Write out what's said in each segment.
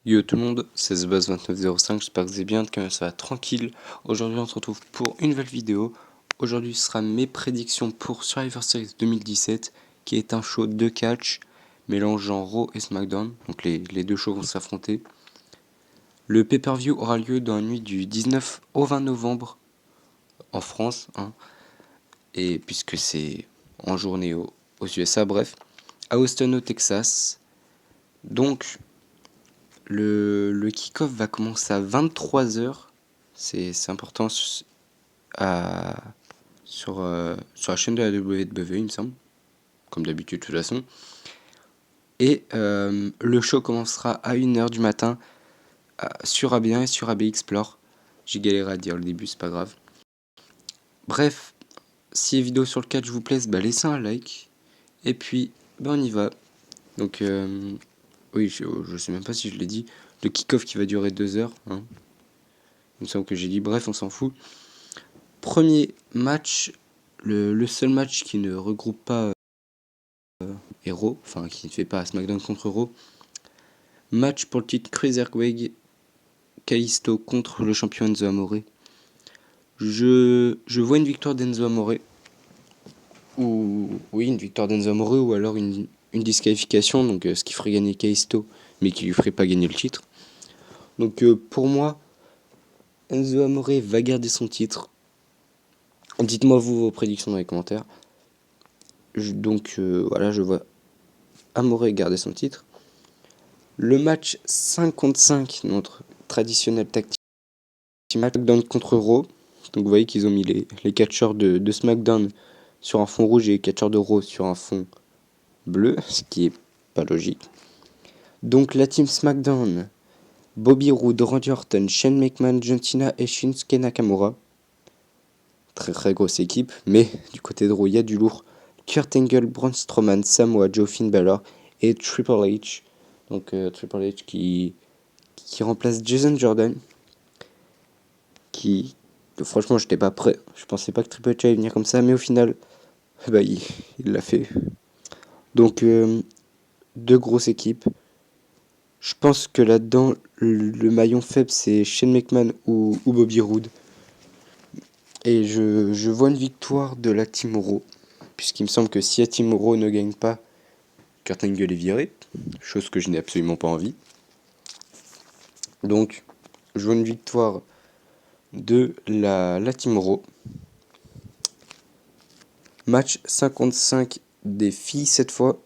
Yo tout le monde, c'est TheBuzz2905, j'espère que vous allez bien, que ça va tranquille. Aujourd'hui on se retrouve pour une nouvelle vidéo. Aujourd'hui ce sera mes prédictions pour Survivor Series 2017, qui est un show de catch mélangeant Raw et SmackDown, donc les deux shows vont s'affronter. Le pay-per-view aura lieu dans la nuit du 19 au 20 novembre en France, et puisque c'est en journée aux USA, bref, à Austin au Texas. Donc le kick-off va commencer à 23h. C'est important sur la chaîne de la WWE, il me semble. Comme d'habitude, de toute façon. Et le show commencera à 1h du matin sur AB1 et sur AB Explore. J'ai galéré à dire le début, c'est pas grave. Bref, si les vidéos sur le catch vous plaisent, laissez un like. Et puis, on y va. Donc, oui, je sais même pas si je l'ai dit. Le kick-off qui va durer 2 heures. Il me semble que j'ai dit, bref, on s'en fout. Premier match, le seul match qui ne regroupe pas Raw, enfin qui ne fait pas SmackDown contre Raw. Match pour le titre Cruiserweight, Kalisto contre le champion Enzo Amore. Je vois une victoire d'Enzo Amore. Une victoire d'Enzo Amore ou alors une disqualification, donc ce qui ferait gagner Kalisto, mais qui lui ferait pas gagner le titre. Donc pour moi, Enzo Amore va garder son titre. Dites-moi vous vos prédictions dans les commentaires. Voilà, je vois Amore garder son titre. Le match 5 contre 5, notre traditionnel tactique match SmackDown contre Raw. Donc vous voyez qu'ils ont mis les catcheurs de SmackDown sur un fond rouge et les catcheurs de Raw sur un fond bleu, ce qui est pas logique. Donc la team SmackDown, Bobby Roode, Randy Orton, Shane McMahon, John Cena et Shinsuke Nakamura. Très très grosse équipe, mais du côté de Raw, il y a du lourd. Kurt Angle, Braun Strowman, Samoa Joe, Finn Balor et Triple H. Donc Triple H qui remplace Jason Jordan. Franchement, j'étais pas prêt. Je pensais pas que Triple H allait venir comme ça, mais au final, il l'a fait. Donc, deux grosses équipes. Je pense que là-dedans, le maillon faible, c'est Shane McMahon ou Bobby Roode. Et je vois une victoire de la Team Raw, puisqu'il me semble que si la Team Raw ne gagne pas, Kurt Angle est viré, chose que je n'ai absolument pas envie. Donc, je vois une victoire de la Team Raw. Match 55 des filles cette fois.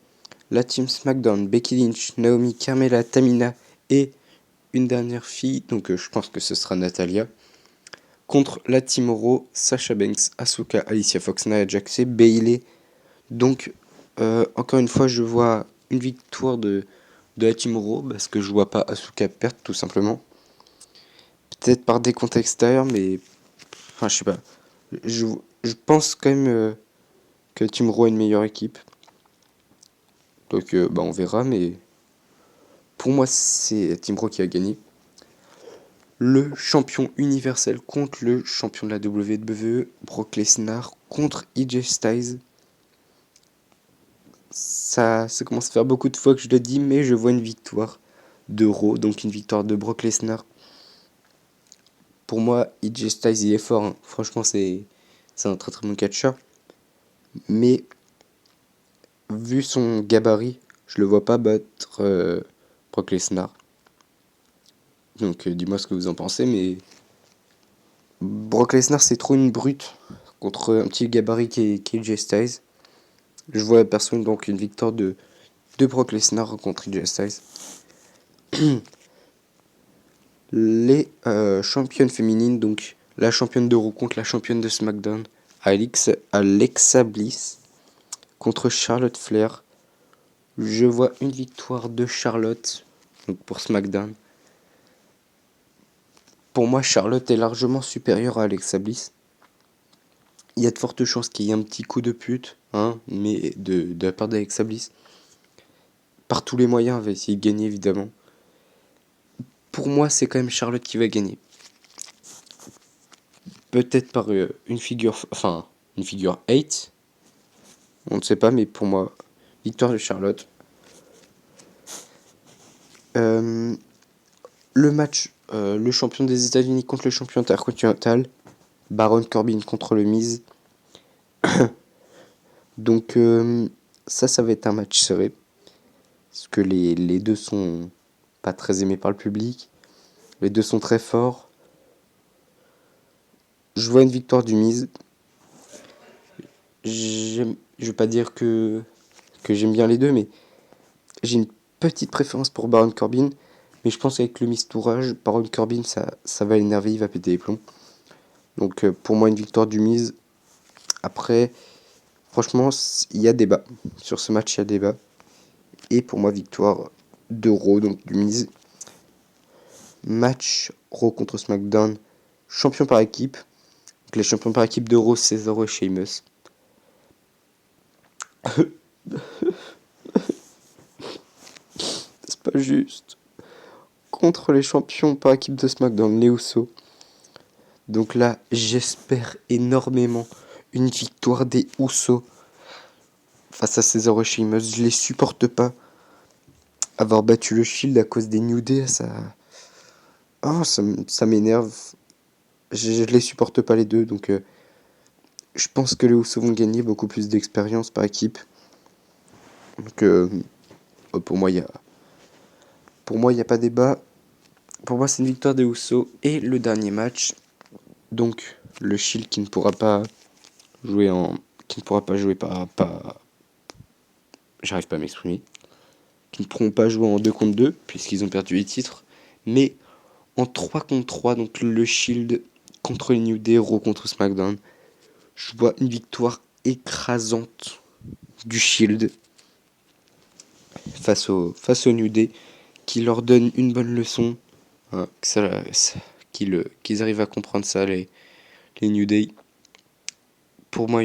La team SmackDown, Becky Lynch, Naomi, Carmella, Tamina et une dernière fille, donc je pense que ce sera Natalia. Contre la team Raw, Sasha Banks, Asuka, Alicia Fox, Nia Jax et Bayley. Donc encore une fois, je vois une victoire de la team Raw parce que je vois pas Asuka perdre tout simplement. Peut-être par des comptes extérieurs, mais enfin je sais pas. Je pense quand même que Team Raw est une meilleure équipe. Donc on verra, mais pour moi c'est Team Raw qui a gagné. Le champion universel contre le champion de la WWE, Brock Lesnar contre AJ Styles. Ça commence à faire beaucoup de fois que je le dis, mais je vois une victoire de Raw, donc une victoire de Brock Lesnar. Pour moi, AJ Styles il est fort, franchement c'est un très très bon catcheur. Mais vu son gabarit, je le vois pas battre Brock Lesnar. Donc dis-moi ce que vous en pensez, mais Brock Lesnar c'est trop une brute contre un petit gabarit qui est AJ Styles. Je vois personne donc une victoire de Brock Lesnar contre AJ Styles. Les championnes féminines, donc la championne de Raw contre la championne de SmackDown, Alexa Bliss contre Charlotte Flair. Je vois une victoire de Charlotte donc pour SmackDown. Pour moi, Charlotte est largement supérieure à Alexa Bliss. Il y a de fortes chances qu'il y ait un petit coup de pute, mais de la part d'Alexa Bliss. Par tous les moyens, elle va essayer de gagner évidemment. Pour moi, c'est quand même Charlotte qui va gagner. Peut-être par une figure 8. On ne sait pas, mais pour moi, victoire de Charlotte. le match, le champion des États-Unis contre le champion intercontinental, Baron Corbin contre le Miz. Donc ça va être un match serré, parce que les deux sont pas très aimés par le public, les deux sont très forts. Je vois une victoire du Miz. Je vais pas dire que j'aime bien les deux, mais j'ai une petite préférence pour Baron Corbin. Mais je pense qu'avec le mistourage, Baron Corbin, ça va l'énerver, il va péter les plombs. Donc pour moi, une victoire du Miz. Après, franchement, il y a débat. Sur ce match, il y a débat. Et pour moi, victoire de Raw, donc du Miz. Match Raw contre SmackDown, champion par équipe. Donc les champions par équipe de Raw, Cesaro et Sheamus. C'est pas juste. Contre les champions par équipe de SmackDown, les Usos. Donc là, j'espère énormément une victoire des Usos face à Cesaro et Sheamus. Je les supporte pas. Avoir battu le Shield à cause des New Day, oh, ça m'énerve. Je les supporte pas les deux, donc je pense que les Usos vont gagner beaucoup plus d'expérience par équipe. Donc pour moi, il y a pas débat. Pour moi, c'est une victoire des Usos. Et le dernier match, donc le Shield qui ne pourra pas jouer j'arrive pas à m'exprimer, qui ne pourront pas jouer en 2 contre 2 puisqu'ils ont perdu les titres, mais en 3 contre 3, donc le Shield contre les New Day, Raw contre SmackDown. Je vois une victoire écrasante du Shield face au New Day, qui leur donne une bonne leçon, hein, qu'ils arrivent à comprendre ça, les New Day. Pour moi,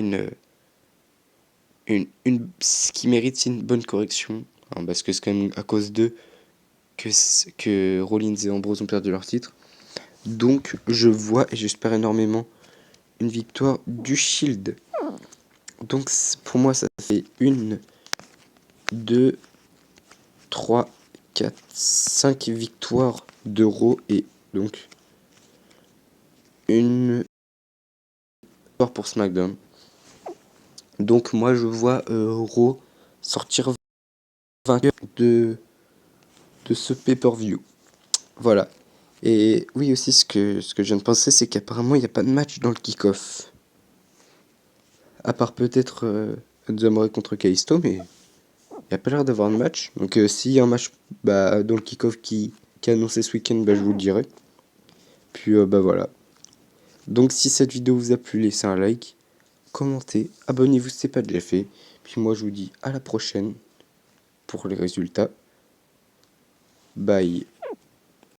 ce qui mérite, c'est une bonne correction, hein, parce que c'est quand même à cause d'eux que Rollins et Ambrose ont perdu leur titre. Donc, je vois et j'espère énormément une victoire du Shield. Donc, pour moi, ça fait 1, 2, 3, 4, 5 victoires de Raw et donc une victoire pour SmackDown. Donc, moi, je vois Raw sortir vainqueur de ce pay-per-view. Voilà. Et oui, aussi, ce que je viens de penser, c'est qu'apparemment, il n'y a pas de match dans le kick-off. À part peut-être Zamore contre Kalisto, mais il n'y a pas l'air d'avoir de match. Donc, s'il y a un match dans le kick-off qui est annoncé ce week-end, je vous le dirai. Puis, voilà. Donc, si cette vidéo vous a plu, laissez un like, commentez, abonnez-vous si ce n'est pas déjà fait. Puis, moi, je vous dis à la prochaine pour les résultats. Bye.